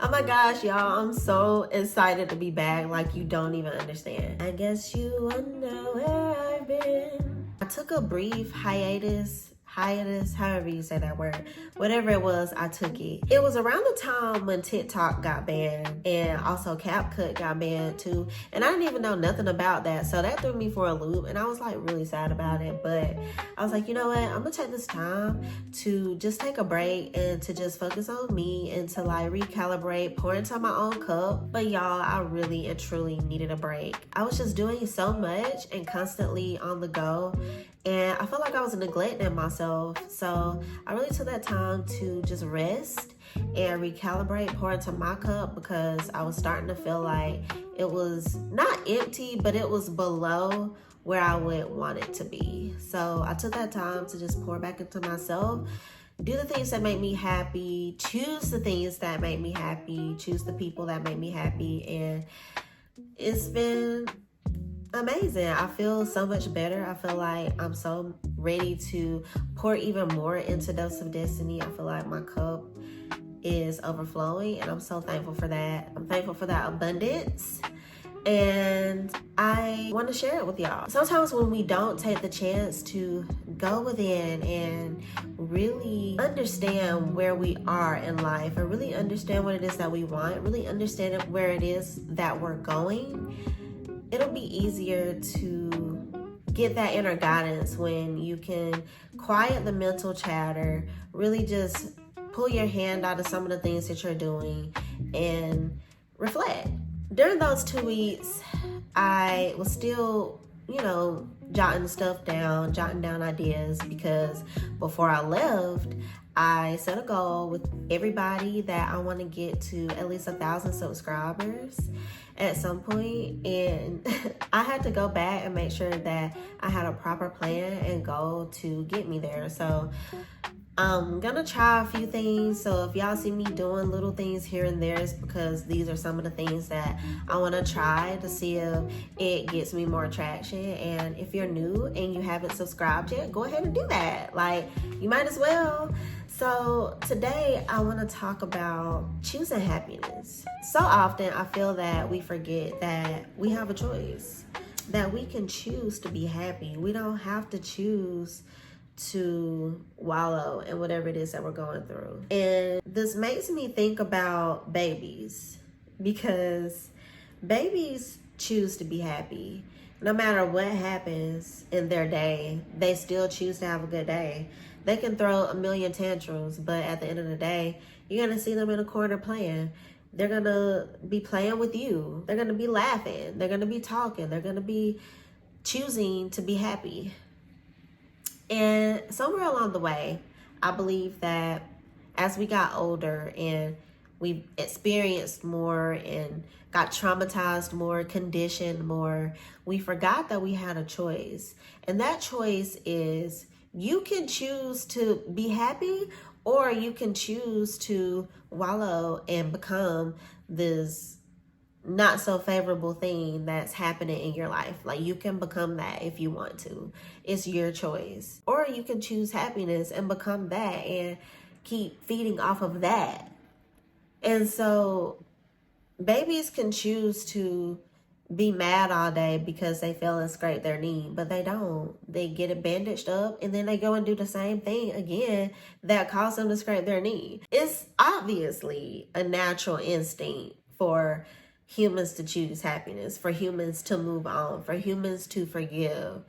Oh my gosh, y'all, I'm so excited to be back like you don't even understand. I guess you wonder where I've been. I took a brief hiatus, however you say that word. Whatever it was, I took it. It was around the time when TikTok got banned and also CapCut got banned too. And I didn't even know nothing about that. So that threw me for a loop and I was like really sad about it. But I was like, you know what? I'm gonna take this time to just take a break and to just focus on me and to like recalibrate, pour into my own cup. But y'all, I really and truly needed a break. I was just doing so much and constantly on the go. And I felt like I was neglecting myself. So I really took that time to just rest and recalibrate, pour into my cup because I was starting to feel like it was not empty, but it was below where I would want it to be. So I took that time to just pour back into myself, do the things that make me happy, choose the things that make me happy, choose the people that make me happy. And it's been amazing. I feel so much better. I feel like I'm so ready to pour even more into Dose of Destiny. I feel like my cup is overflowing and I'm so thankful for that. I'm thankful for that abundance and I want to share it with y'all. Sometimes when we don't take the chance to go within and really understand where we are in life and really understand what it is that we want, really understand where it is that we're going, it'll be easier to get that inner guidance when you can quiet the mental chatter, really just pull your hand out of some of the things that you're doing and reflect. During those 2 weeks, I was still, jotting stuff down, jotting down ideas because before I left, I set a goal with everybody that I want to get to at least 1,000 subscribers at some point, and I had to go back and make sure that I had a proper plan and goal to get me there. So I'm gonna try a few things. So if y'all see me doing little things here and there, it's because these are some of the things that I want to try to see if it gets me more traction. And if you're new and you haven't subscribed yet, go ahead and do that. Like, you might as well. So today I want to talk about choosing happiness. So often I feel that we forget that we have a choice, that we can choose to be happy. We don't have to choose to wallow in whatever it is that we're going through. And this makes me think about babies, because babies choose to be happy. No matter what happens in their day, they still choose to have a good day. They can throw a million tantrums, but at the end of the day, you're gonna see them in a corner playing. They're gonna be playing with you. They're gonna be laughing. They're gonna be talking. They're gonna be choosing to be happy. And somewhere along the way, I believe that as we got older and we experienced more and got traumatized more, conditioned more, we forgot that we had a choice. And that choice is, you can choose to be happy or you can choose to wallow and become this not so favorable thing that's happening in your life. Like, you can become that if you want to. It's your choice. Or you can choose happiness and become that and keep feeding off of that. And so babies can choose to be mad all day because they fell and scraped their knee, but they don't. They get it bandaged up and then they go and do the same thing again that caused them to scrape their knee. It's obviously a natural instinct for humans to choose happiness, for humans to move on, for humans to forgive.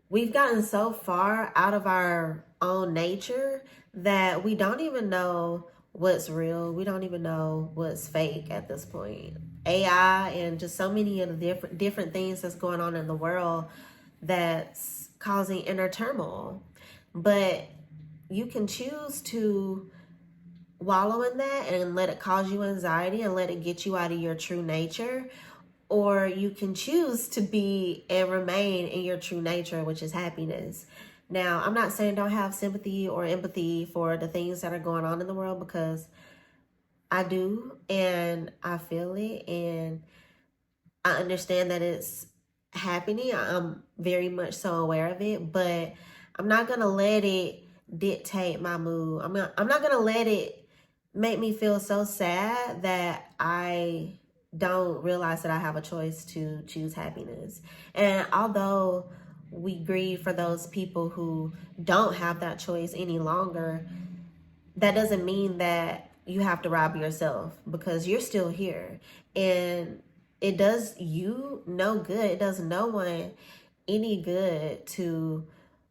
We've gotten so far out of our own nature that we don't even know what's real. We don't even know what's fake at this point. AI and just so many of the different things that's going on in the world that's causing inner turmoil. But you can choose to wallow in that and let it cause you anxiety and let it get you out of your true nature, or you can choose to be and remain in your true nature, which is happiness. Now, I'm not saying don't have sympathy or empathy for the things that are going on in the world, because I do, and I feel it, and I understand that it's happening. I'm very much so aware of it, but I'm not gonna let it dictate my mood. I'm not gonna let it make me feel so sad that I don't realize that I have a choice to choose happiness. And although we grieve for those people who don't have that choice any longer, that doesn't mean that you have to rob yourself, because you're still here. And it does you no good. It does no one any good to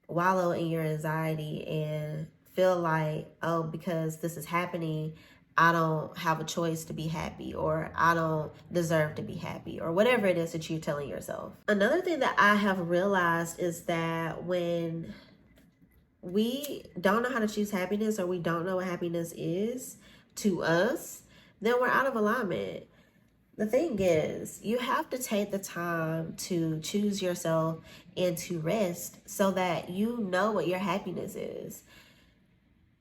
wallow in your anxiety and feel like, oh, because this is happening, I don't have a choice to be happy, or I don't deserve to be happy, or whatever it is that you're telling yourself. Another thing that I have realized is that when we don't know how to choose happiness, or we don't know what happiness is to us, then we're out of alignment. The thing is, you have to take the time to choose yourself and to rest so that you know what your happiness is.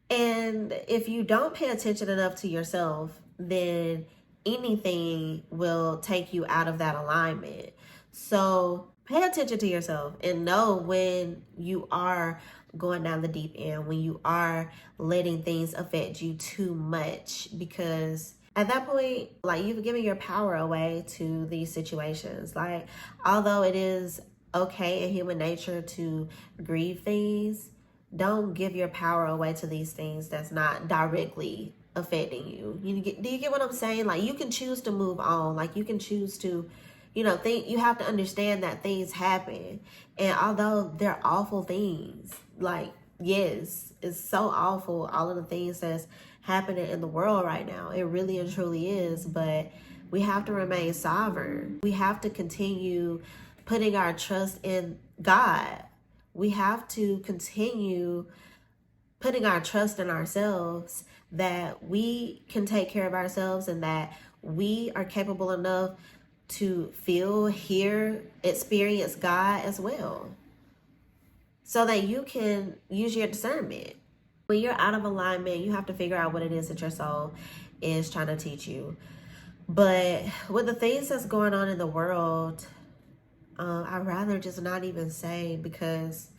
And if you don't pay attention enough to yourself, then anything will take you out of that alignment. So pay attention to yourself and know when you are going down the deep end, when you are letting things affect you too much, because at that point, like, you've given your power away to these situations. Like, although it is okay in human nature to grieve things, don't give your power away to these things that's not directly affecting you. Do you get what I'm saying? Like, you can choose to move on. Like, you can choose to, you have to understand that things happen. And although they're awful things, like, yes, it's so awful, all of the things that's happening in the world right now. It really and truly is. But we have to remain sovereign. We have to continue putting our trust in God. We have to continue putting our trust in ourselves, that we can take care of ourselves and that we are capable enough to feel, hear, experience God as well, so that you can use your discernment. When you're out of alignment, you have to figure out what it is that your soul is trying to teach you. But with the things that's going on in the world, I'd rather just not even say, because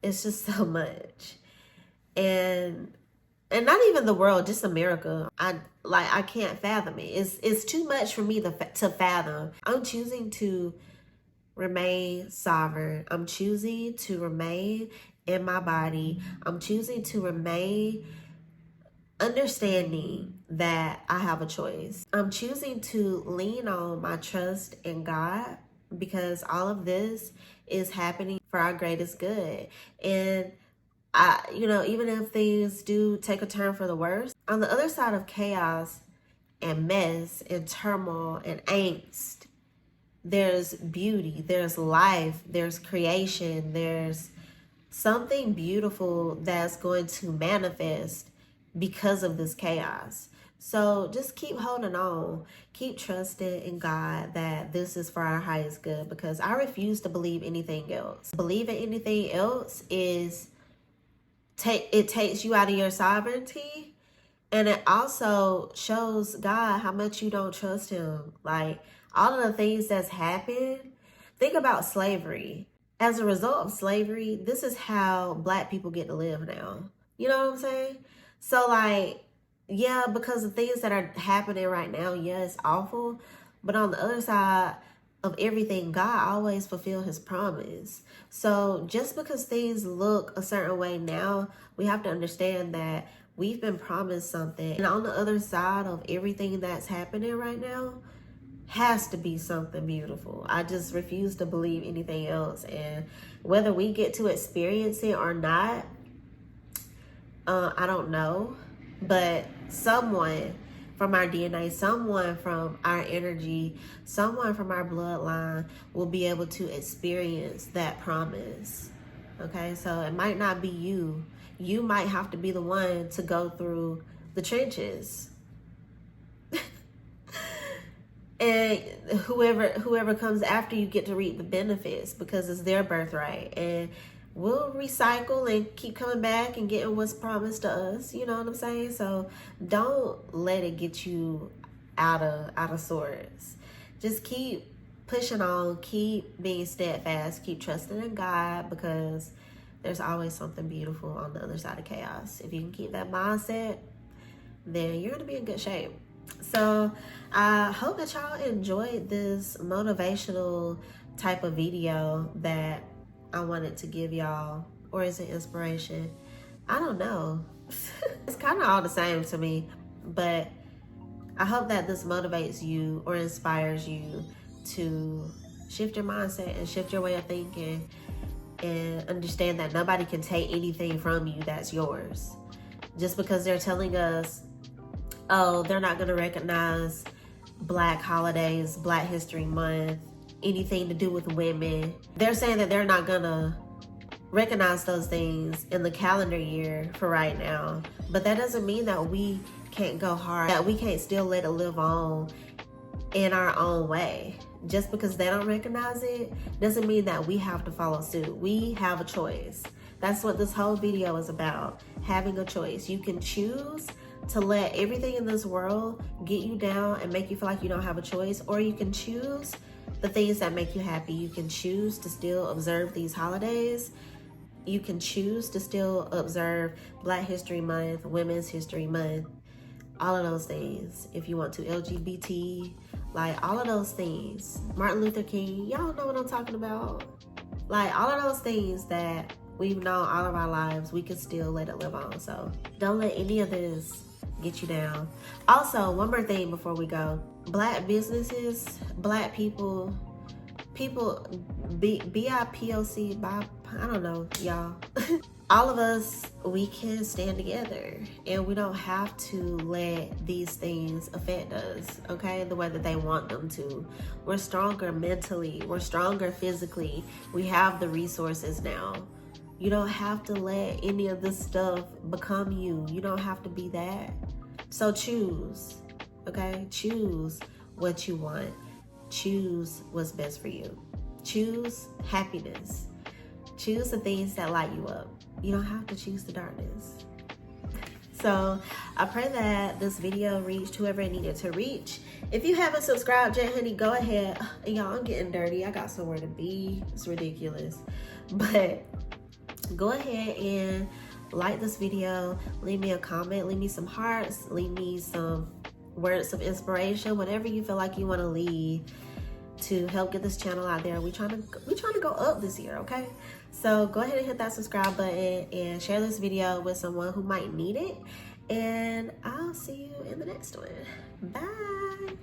it's just so much. And not even the world, just America. I can't fathom it. It's too much for me to fathom. I'm choosing to remain sovereign. I'm choosing to remain in my body. I'm choosing to remain understanding that I have a choice. I'm choosing to lean on my trust in God, because all of this is happening for our greatest good. And even if things do take a turn for the worse, on the other side of chaos and mess and turmoil and angst, there's beauty, there's life, there's creation, there's something beautiful that's going to manifest because of this chaos. So just keep holding on, keep trusting in God that this is for our highest good, because I refuse to believe anything else. Believing anything else is it takes you out of your sovereignty, and it also shows God how much you don't trust him. Like, all of the things that's happened, think about slavery. As a result of slavery, this is how Black people get to live now. You know what I'm saying? So, like, yeah, because the things that are happening right now, yeah, it's awful. But on the other side of everything, God always fulfilled his promise. So just because things look a certain way now, we have to understand that we've been promised something. And on the other side of everything that's happening right now has to be something beautiful. I just refuse to believe anything else. And whether we get to experience it or not, I don't know. But someone from our DNA, someone from our energy, someone from our bloodline will be able to experience that promise. Okay, so it might not be you. You might have to be the one to go through the trenches. And whoever comes after you get to reap the benefits, because it's their birthright. And we'll recycle and keep coming back and getting what's promised to us. You know what I'm saying? So don't let it get you out of sorts. Just keep pushing on, keep being steadfast, keep trusting in God, because there's always something beautiful on the other side of chaos. If you can keep that mindset, then you're gonna be in good shape. So I hope that y'all enjoyed this motivational type of video that I wanted to give y'all. Or is it inspiration? I don't know. It's kind of all the same to me, but I hope that this motivates you or inspires you to shift your mindset and shift your way of thinking and understand that nobody can take anything from you that's yours. Just because they're telling us, oh, they're not gonna recognize Black holidays, Black History Month, anything to do with women. They're saying that they're not gonna recognize those things in the calendar year for right now. But that doesn't mean that we can't go hard, that we can't still let it live on in our own way. Just because they don't recognize it doesn't mean that we have to follow suit. We have a choice. That's what this whole video is about, having a choice. You can choose to let everything in this world get you down and make you feel like you don't have a choice, or you can choose the things that make you happy. You can choose to still observe these holidays. You can choose to still observe Black History Month, Women's History Month, all of those things. If you want to, LGBT, like all of those things. Martin Luther King, y'all know what I'm talking about. Like all of those things that we've known all of our lives, we can still let it live on. So don't let any of this get you down. Also, one more thing before we go. Black businesses, Black people, BIPOC, I don't know, y'all. All of us, we can stand together and we don't have to let these things affect us, okay, the way that they want them to. We're stronger mentally, we're stronger physically. We have the resources now. You don't have to let any of this stuff become you. You don't have to be that. So choose, okay? Choose what you want. Choose what's best for you. Choose happiness. Choose the things that light you up. You don't have to choose the darkness. So I pray that this video reached whoever it needed to reach. If you haven't subscribed yet, honey, go ahead. Y'all, I'm getting dirty. I got somewhere to be. It's ridiculous. But go ahead and like this video. Leave me a comment. Leave me some hearts. Leave me some words of inspiration. Whatever you feel like you want to leave to help get this channel out there. We trying to go up this year, okay? So go ahead and hit that subscribe button and share this video with someone who might need it. And I'll see you in the next one. Bye.